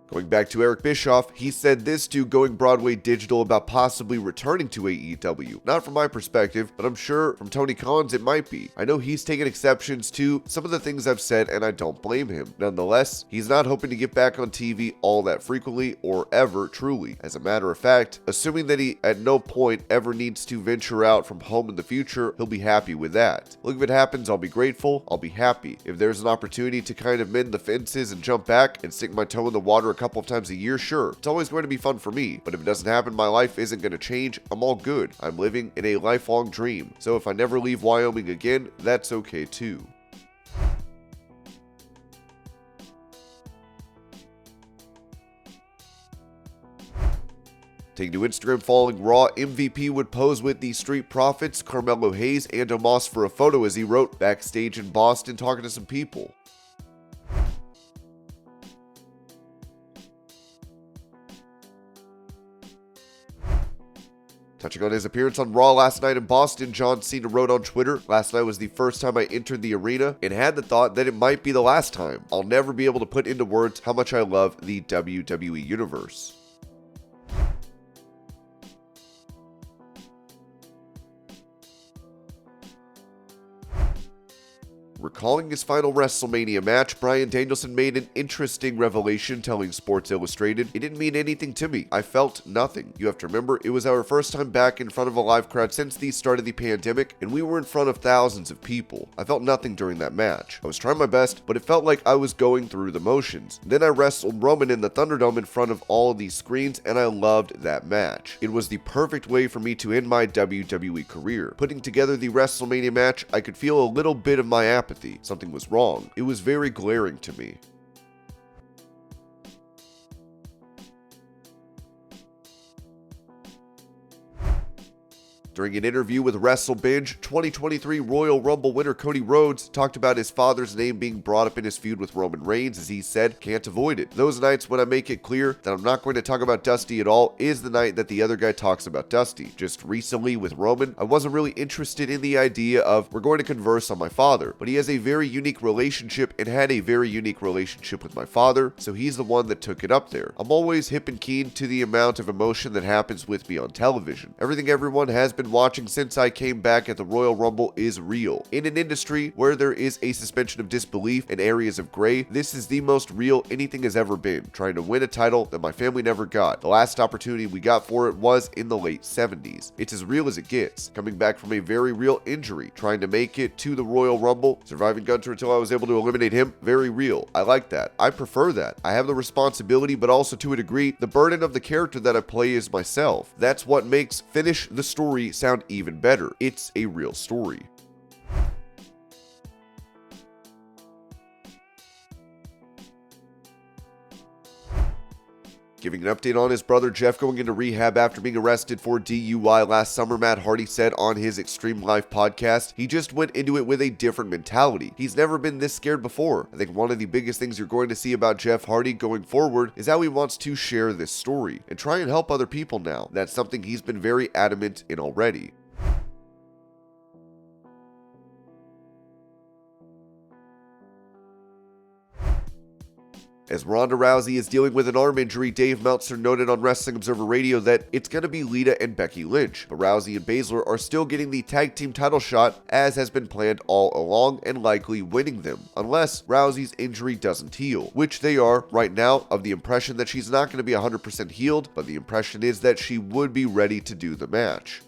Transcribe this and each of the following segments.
Going back to Eric Bischoff, he said this to Going Broadway Digital about possibly returning to AEW. Not from my perspective, but I'm sure from Tony Khan's it might be. I know he's taken exceptions to some of the things I've said, and I don't blame him. Nonetheless, he's not hoping to get back on TV all that frequently or ever, truly. As a matter of fact, assuming that he at no point ever needs to venture out from home in the future, he'll be happy with that. Look, if it happens, I'll be grateful, I'll be happy. If there's an opportunity to kind of mend the fences and jump back and stick my toe in the water a couple of times a year, sure. It's always going to be fun for me, but if it doesn't happen, my life isn't going to change. I'm all good. I'm living in a lifelong dream. So if I never leave Wyoming again, that's okay too. Taking to Instagram following Raw, MVP would pose with the Street Profits, Carmelo Hayes, and Omos for a photo as he wrote, "Backstage in Boston talking to some people." Touching on his appearance on Raw last night in Boston, Cena wrote on Twitter, "Last night was the first time I entered the arena and had the thought that it might be the last time. I'll never be able to put into words how much I love the WWE Universe." Recalling his final WrestleMania match, Bryan Danielson made an interesting revelation telling Sports Illustrated, "It didn't mean anything to me. I felt nothing. You have to remember, it was our first time back in front of a live crowd since the start of the pandemic, and we were in front of thousands of people. I felt nothing during that match. I was trying my best, but it felt like I was going through the motions. Then I wrestled Roman in the Thunderdome in front of all of these screens, and I loved that match. It was the perfect way for me to end my WWE career. Putting together the WrestleMania match, I could feel a little bit of my apathy. Something was wrong. It was very glaring to me." During an interview with WrestleBinge, 2023 Royal Rumble winner Cody Rhodes talked about his father's name being brought up in his feud with Roman Reigns, as he said, "Can't avoid it. Those nights when I make it clear that I'm not going to talk about Dusty at all is the night that the other guy talks about Dusty. Just recently with Roman, I wasn't really interested in the idea of we're going to converse on my father, but he has a very unique relationship and had a very unique relationship with my father, so he's the one that took it up there. I'm always hip and keen to the amount of emotion that happens with me on television. Everything everyone has been watching since I came back at the Royal Rumble is real. In an industry where there is a suspension of disbelief and areas of gray, this is the most real anything has ever been, trying to win a title that my family never got. The last opportunity we got for it was in the late 70s. It's as real as it gets. Coming back from a very real injury, trying to make it to the Royal Rumble, surviving Gunter until I was able to eliminate him, very real. I like that. I prefer that. I have the responsibility, but also to a degree, the burden of the character that I play is myself. That's what makes Finish the Story sound even better. It's a real story." Giving an update on his brother Jeff going into rehab after being arrested for DUI last summer, Matt Hardy said on his Extreme Life podcast, "He just went into it with a different mentality. He's never been this scared before. I think one of the biggest things you're going to see about Jeff Hardy going forward is how he wants to share this story and try and help other people now. That's something he's been very adamant in already." As Ronda Rousey is dealing with an arm injury, Dave Meltzer noted on Wrestling Observer Radio that it's going to be Lita and Becky Lynch, but Rousey and Baszler are still getting the tag team title shot as has been planned all along and likely winning them, unless Rousey's injury doesn't heal, which they are right now of the impression that she's not going to be 100% healed, but the impression is that she would be ready to do the match.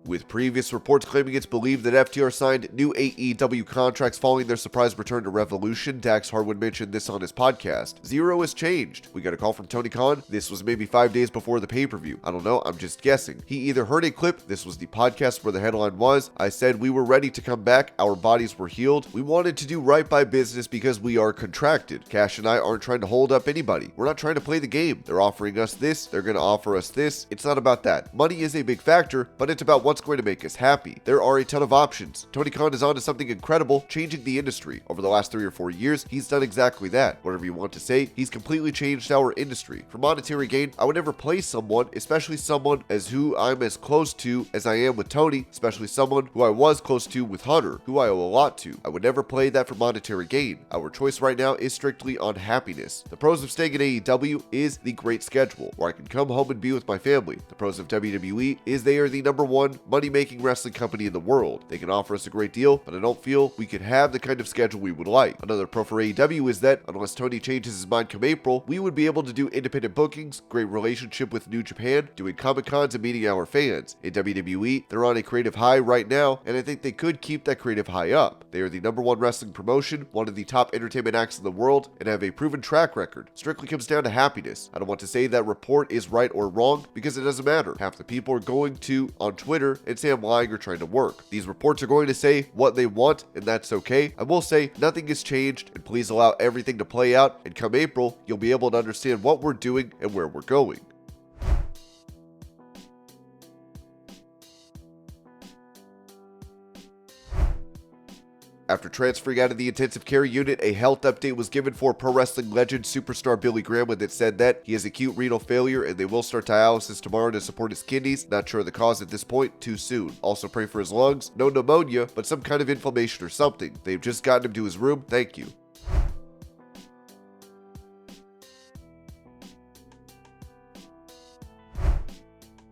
With previous reports claiming it's believed that FTR signed new AEW contracts following their surprise return to Revolution, Dax Harwood mentioned this on his podcast. "Zero has changed. We got a call from Tony Khan. This was maybe 5 days before the pay-per-view. I don't know, I'm just guessing. He either heard a clip, this was the podcast where the headline was, I said we were ready to come back, our bodies were healed. We wanted to do right by business because we are contracted. Cash and I aren't trying to hold up anybody. We're not trying to play the game. They're offering us this, they're going to offer us this. It's not about that. Money is a big factor, but it's about what's what's going to make us happy. There are a ton of options. Tony Khan is onto something incredible, changing the industry. Over the last 3 or 4 years, he's done exactly that. Whatever you want to say, he's completely changed our industry. For monetary gain, I would never play someone, especially someone as who I'm as close to as I am with Tony, especially someone who I was close to with Hunter, who I owe a lot to. I would never play that for monetary gain. Our choice right now is strictly on happiness. The pros of staying at AEW is the great schedule, where I can come home and be with my family. The pros of WWE is they are the #1 money-making wrestling company in the world. They can offer us a great deal, but I don't feel we could have the kind of schedule we would like. Another pro for AEW is that, unless Tony changes his mind come April, we would be able to do independent bookings, great relationship with New Japan, doing Comic-Cons and meeting our fans. In WWE, they're on a creative high right now, and I think they could keep that creative high up. They are the #1 wrestling promotion, one of the top entertainment acts in the world, and have a proven track record. Strictly comes down to happiness. I don't want to say that report is right or wrong, because it doesn't matter. Half the people are going to on Twitter and say I'm lying or trying to work. These reports are going to say what they want, and that's okay. I will say nothing has changed, and please allow everything to play out, and come April, you'll be able to understand what we're doing and where we're going. After transferring out of the intensive care unit, a health update was given for pro wrestling legend superstar Billy Graham, that said that he has acute renal failure and they will start dialysis tomorrow to support his kidneys. Not sure of the cause at this point, too soon. Also pray for his lungs. No pneumonia, but some kind of inflammation or something. They've just gotten him to his room. Thank you.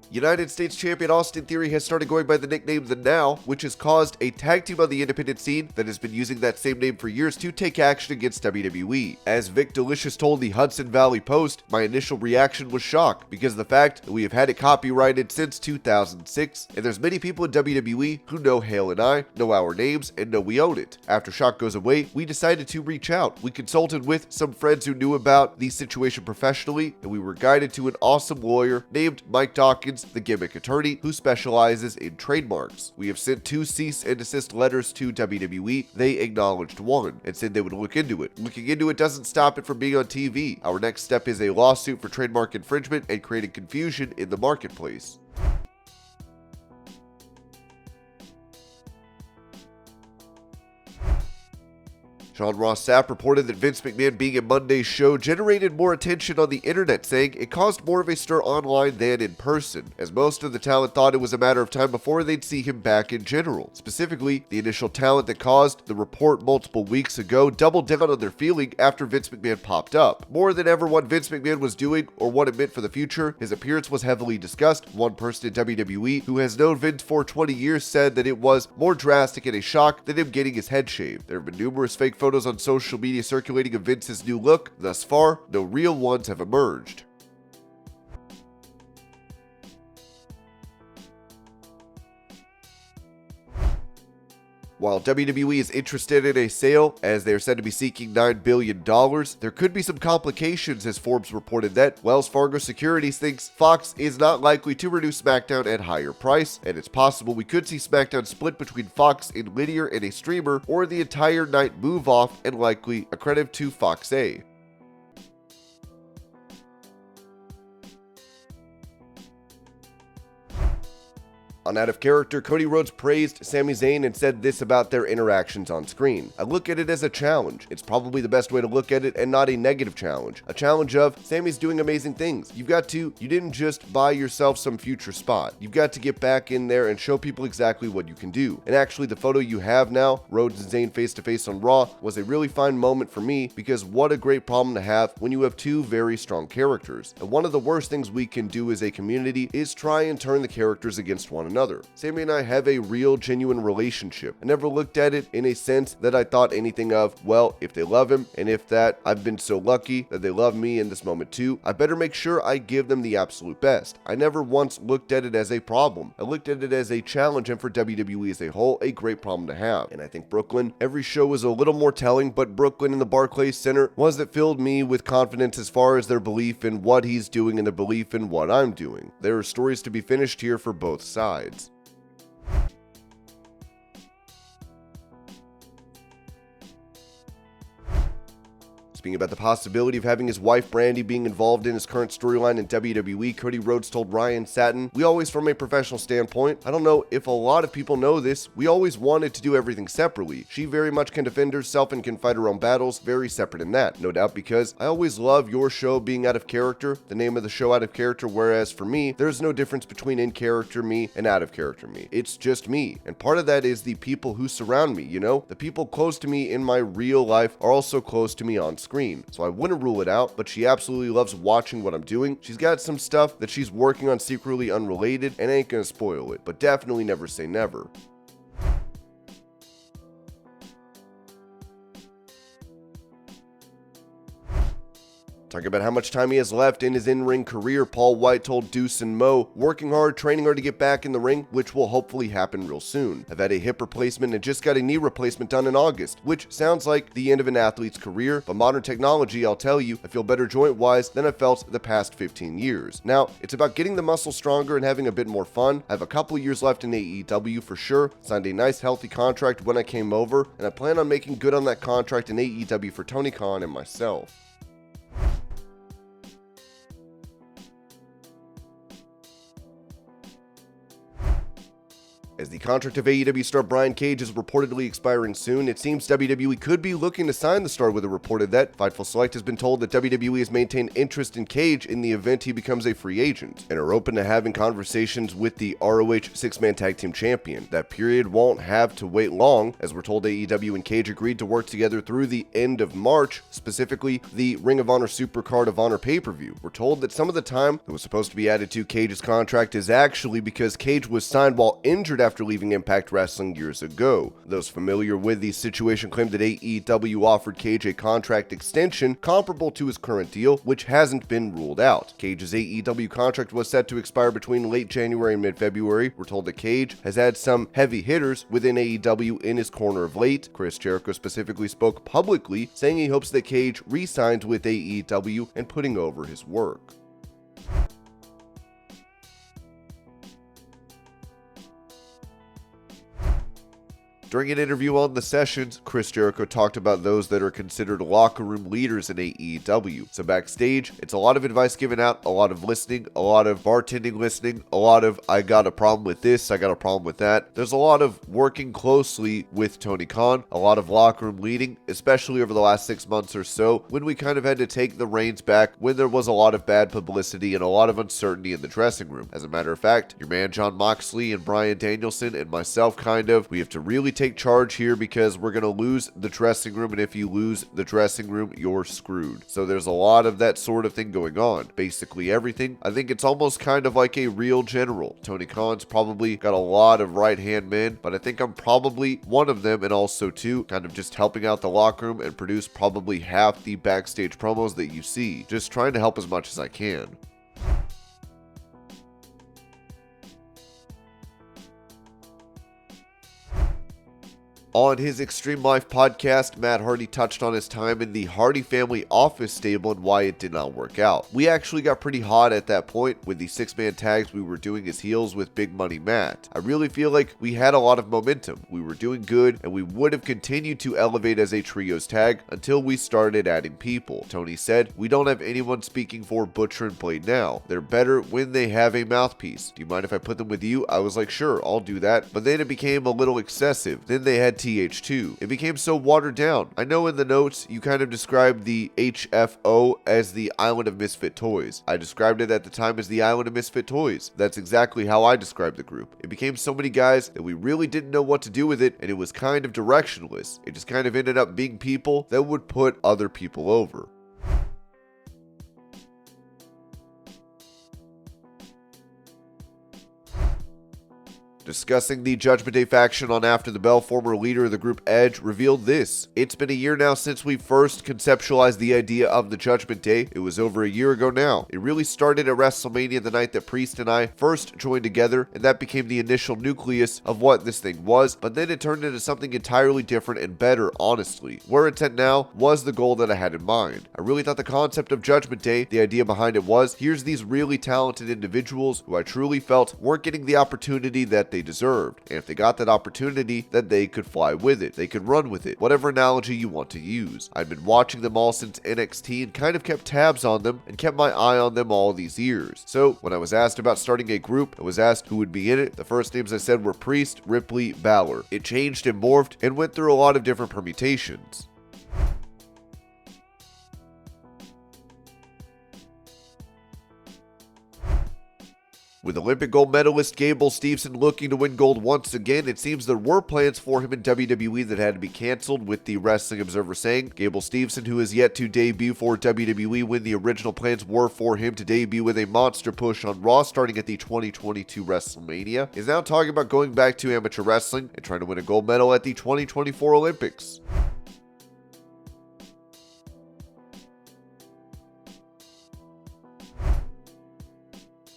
United States Champion Austin Theory has started going by the nickname The Now, which has caused a tag team on the independent scene that has been using that same name for years to take action against WWE. As Vic Delicious told the Hudson Valley Post, my initial reaction was shock because of the fact that we have had it copyrighted since 2006, and there's many people in WWE who know Hale and I, know our names, and know we own it. After shock goes away, we decided to reach out. We consulted with some friends who knew about the situation professionally, and we were guided to an awesome lawyer named Mike Dawkins, the gimmick attorney who specializes in trademarks. We have sent 2 cease and desist letters to WWE. They acknowledged 1 and said they would look into it. Looking into it doesn't stop it from being on TV. Our next step is a lawsuit for trademark infringement and creating confusion in the marketplace. Sean Ross Sapp reported that Vince McMahon being at Monday's show generated more attention on the internet, saying it caused more of a stir online than in person, as most of the talent thought it was a matter of time before they'd see him back in general. Specifically, the initial talent that caused the report multiple weeks ago doubled down on their feeling after Vince McMahon popped up. More than ever what Vince McMahon was doing or what it meant for the future, his appearance was heavily discussed. One person in WWE who has known Vince for 20 years said that it was more drastic and a shock than him getting his head shaved. There have been numerous fake photos on social media circulating of Vince's new look. Thus far, no real ones have emerged. While WWE is interested in a sale, as they are said to be seeking $9 billion, there could be some complications, as Forbes reported that Wells Fargo Securities thinks Fox is not likely to renew SmackDown at higher price, and it's possible we could see SmackDown split between Fox and linear and a streamer, or the entire night move off and likely accredited to Fox A. On Out of Character, Cody Rhodes praised Sami Zayn and said this about their interactions on screen. I look at it as a challenge. It's probably the best way to look at it and not a negative challenge. A challenge of, Sami's doing amazing things. You didn't just buy yourself some future spot. You've got to get back in there and show people exactly what you can do. And actually the photo you have now, Rhodes and Zayn face to face on Raw, was a really fine moment for me because what a great problem to have when you have 2 very strong characters. And one of the worst things we can do as a community is try and turn the characters against one another. Sami and I have a real, genuine relationship. I never looked at it in a sense that I thought anything of, well, if they love him, and if that I've been so lucky that they love me in this moment too, I better make sure I give them the absolute best. I never once looked at it as a problem. I looked at it as a challenge, and for WWE as a whole, a great problem to have. And I think Brooklyn, every show was a little more telling, but Brooklyn in the Barclays Center was that filled me with confidence as far as their belief in what he's doing and their belief in what I'm doing. There are stories to be finished here for both sides. Speaking about the possibility of having his wife Brandy being involved in his current storyline in WWE, Cody Rhodes told Ryan Satin, "We always, from a professional standpoint, I don't know if a lot of people know this, we always wanted to do everything separately. She very much can defend herself and can fight her own battles, very separate in that. No doubt, because I always love your show being out of character, the name of the show Out of Character, whereas for me, there's no difference between in character me and out of character me. It's just me. And part of that is the people who surround me, you know? The people close to me in my real life are also close to me on screen. So I wouldn't rule it out, but she absolutely loves watching what I'm doing. She's got some stuff that she's working on secretly unrelated, and I ain't gonna spoil it, but definitely never say never." Talking about how much time he has left in his in-ring career, Paul Wight told Deuce and Mo, "Working hard, training hard to get back in the ring, which will hopefully happen real soon. I've had a hip replacement and just got a knee replacement done in August, which sounds like the end of an athlete's career, but modern technology, I'll tell you, I feel better joint-wise than I've felt the past 15 years. Now, it's about getting the muscle stronger and having a bit more fun. I have a couple years left in AEW for sure, signed a nice healthy contract when I came over, and I plan on making good on that contract in AEW for Tony Khan and myself." As the contract of AEW star Brian Cage is reportedly expiring soon, it seems WWE could be looking to sign the star, with it reported that Fightful Select has been told that WWE has maintained interest in Cage in the event he becomes a free agent, and are open to having conversations with the ROH six-man tag team champion. That period won't have to wait long, as we're told AEW and Cage agreed to work together through the end of March, specifically the Ring of Honor Supercard of Honor pay-per-view. We're told that some of the time that was supposed to be added to Cage's contract is actually because Cage was signed while injured after leaving Impact Wrestling years ago. Those familiar with the situation claim that AEW offered Cage a contract extension comparable to his current deal, which hasn't been ruled out. Cage's AEW contract was set to expire between late January and mid-February. We're told that Cage has had some heavy hitters within AEW in his corner of late. Chris Jericho specifically spoke publicly, saying he hopes that Cage re-signs with AEW and putting over his work. During an interview on The Sessions, Chris Jericho talked about those that are considered locker room leaders in AEW. So backstage, it's a lot of advice given out, a lot of listening, a lot of bartending listening, a lot of I got a problem with this, I got a problem with that. There's a lot of working closely with Tony Khan, a lot of locker room leading, especially over the last 6 months or so, when we kind of had to take the reins back, when there was a lot of bad publicity and a lot of uncertainty in the dressing room. As a matter of fact, your man Jon Moxley and Bryan Danielson and myself we have to really take charge here, because we're going to lose the dressing room, and if you lose the dressing room, you're screwed. So there's a lot of that sort of thing going on. Basically everything. I think it's almost kind of like a real general. Tony Khan's probably got a lot of right-hand men, but I think I'm probably one of them, and also too, kind of just helping out the locker room and produce probably half the backstage promos that you see. Just trying to help as much as I can. On his Extreme Life podcast, Matt Hardy touched on his time in the Hardy family office stable and why it did not work out. We actually got pretty hot at that point with the six-man tags we were doing as heels with Big Money Matt. I really feel like we had a lot of momentum. We were doing good, and we would have continued to elevate as a trios tag until we started adding people. Tony said, "We don't have anyone speaking for Butcher and Blade now. They're better when they have a mouthpiece. Do you mind if I put them with you?" I was like, "Sure, I'll do that." But then it became a little excessive. Then they had TH2. It became so watered down. I know in the notes you kind of described the HFO as the Island of Misfit Toys. I described it at the time as the Island of Misfit Toys. That's exactly how I described the group. It became so many guys that we really didn't know what to do with it, and it was kind of directionless. It just kind of ended up being people that would put other people over. Discussing the Judgment Day faction on After the Bell, former leader of the group Edge revealed this: "It's been a year now since we first conceptualized the idea of the Judgment Day. It was over a year ago now. It really started at WrestleMania, the night that Priest and I first joined together, and that became the initial nucleus of what this thing was, but then it turned into something entirely different and better, honestly. Where it's at now was the goal that I had in mind. I really thought the concept of Judgment Day, the idea behind it was, here's these really talented individuals who I truly felt weren't getting the opportunity that they deserved, and if they got that opportunity, then they could fly with it, they could run with it, whatever analogy you want to use. I've been watching them all since NXT and kind of kept tabs on them and kept my eye on them all these years. So when I was asked about starting a group, I was asked who would be in it. The first names I said were Priest, Ripley, Balor. It changed and morphed and went through a lot of different permutations. With Olympic gold medalist Gable Steveson looking to win gold once again, it seems there were plans for him in WWE that had to be canceled, with the Wrestling Observer saying Gable Steveson, who is yet to debut for WWE when the original plans were for him to debut with a monster push on Raw starting at the 2022 WrestleMania, is now talking about going back to amateur wrestling and trying to win a gold medal at the 2024 Olympics.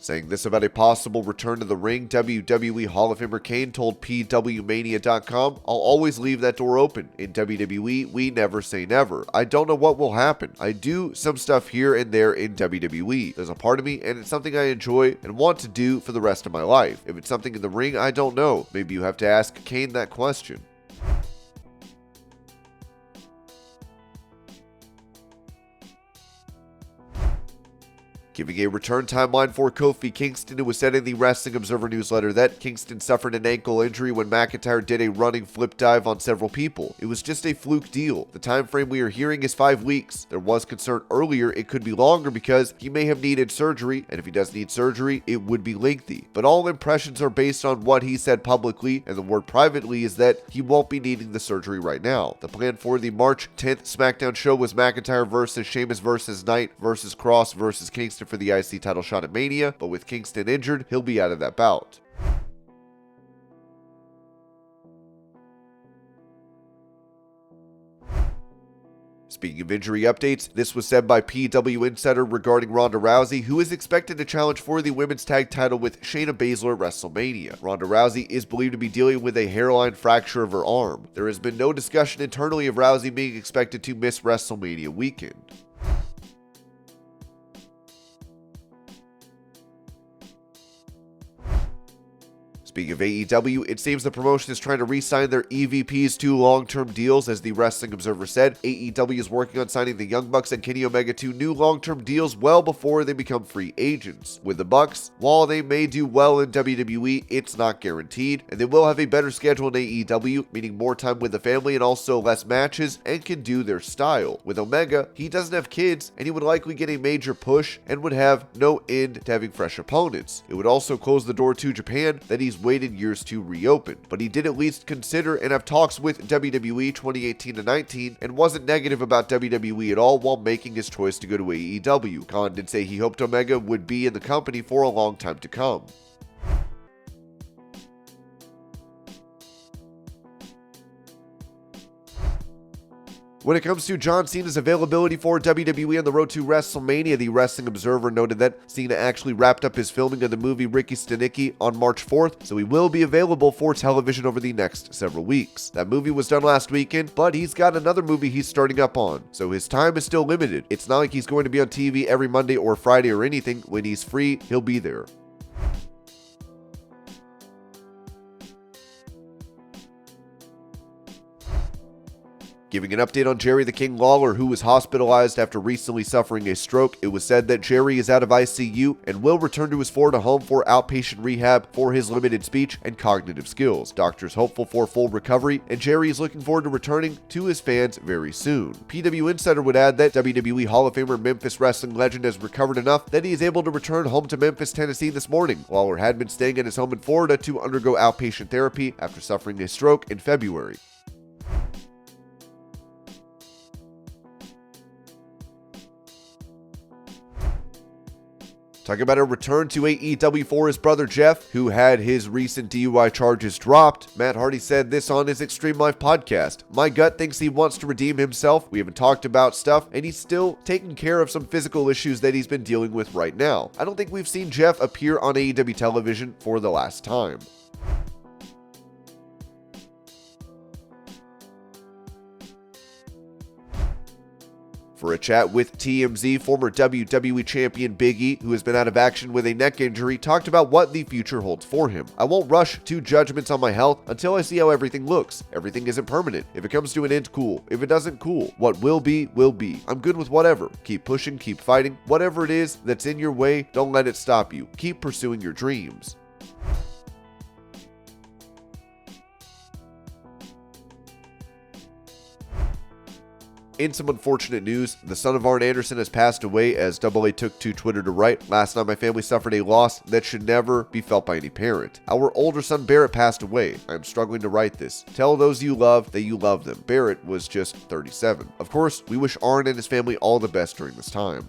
Saying this about a possible return to the ring, WWE Hall of Famer Kane told PWMania.com, "I'll always leave that door open. In WWE, we never say never. I don't know what will happen. I do some stuff here and there in WWE. There's a part of me, and it's something I enjoy and want to do for the rest of my life. If it's something in the ring, I don't know. Maybe you have to ask Kane that question." Giving a return timeline for Kofi Kingston, it was said in the Wrestling Observer newsletter that Kingston suffered an ankle injury when McIntyre did a running flip dive on several people. It was just a fluke deal. The time frame we are hearing is 5 weeks. There was concern earlier it could be longer because he may have needed surgery, and if he does need surgery, it would be lengthy. But all impressions are based on what he said publicly, and the word privately is that he won't be needing the surgery right now. The plan for the March 10th SmackDown show was McIntyre versus Sheamus versus Knight versus Cross versus Kingston for the IC title shot at Mania, but with Kingston injured, he'll be out of that bout. Speaking of injury updates, this was said by PW Insider regarding Ronda Rousey, who is expected to challenge for the women's tag title with Shayna Baszler at WrestleMania. Ronda Rousey is believed to be dealing with a hairline fracture of her arm. There has been no discussion internally of Rousey being expected to miss WrestleMania weekend. Speaking of AEW, it seems the promotion is trying to re-sign their EVPs to long-term deals. As the Wrestling Observer said, AEW is working on signing the Young Bucks and Kenny Omega to new long-term deals well before they become free agents. With the Bucks, while they may do well in WWE, it's not guaranteed, and they will have a better schedule in AEW, meaning more time with the family and also less matches, and can do their style. With Omega, he doesn't have kids, and he would likely get a major push and would have no end to having fresh opponents. It would also close the door to Japan that he's waited years to reopen, but he did at least consider and have talks with WWE 2018 to 19 and wasn't negative about WWE at all while making his choice to go to AEW. Khan did say he hoped Omega would be in the company for a long time to come. When it comes to John Cena's availability for WWE on the road to WrestleMania, the Wrestling Observer noted that Cena actually wrapped up his filming of the movie Ricky Stenicki on March 4th, so he will be available for television over the next several weeks. That movie was done last weekend, but he's got another movie he's starting up on, so his time is still limited. It's not like he's going to be on TV every Monday or Friday or anything. When he's free, he'll be there. Giving an update on Jerry the King Lawler, who was hospitalized after recently suffering a stroke, it was said that Jerry is out of ICU and will return to his Florida home for outpatient rehab for his limited speech and cognitive skills. Doctors hopeful for full recovery, and Jerry is looking forward to returning to his fans very soon. PW Insider would add that WWE Hall of Famer Memphis wrestling legend has recovered enough that he is able to return home to Memphis, Tennessee this morning. Lawler had been staying at his home in Florida to undergo outpatient therapy after suffering a stroke in February. Talking about a return to AEW for his brother Jeff, who had his recent DUI charges dropped, Matt Hardy said this on his Extreme Life podcast. "My gut thinks he wants to redeem himself. We haven't talked about stuff, and he's still taking care of some physical issues that he's been dealing with right now. I don't think we've seen Jeff appear on AEW television for the last time." For a chat with TMZ, former WWE Champion Big E, who has been out of action with a neck injury, talked about what the future holds for him. "I won't rush to judgments on my health until I see how everything looks. Everything isn't permanent. If it comes to an end, cool. If it doesn't, cool. What will be, will be. I'm good with whatever. Keep pushing, keep fighting. Whatever it is that's in your way, don't let it stop you. Keep pursuing your dreams." In some unfortunate news, the son of Arn Anderson has passed away, as AA took to Twitter to write, "Last night my family suffered a loss that should never be felt by any parent. Our older son Barrett passed away. I am struggling to write this. Tell those you love that you love them." Barrett was just 37. Of course, we wish Arn and his family all the best during this time.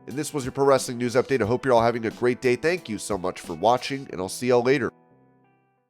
And this was your Pro Wrestling News Update. I hope you're all having a great day. Thank you so much for watching, and I'll see y'all later.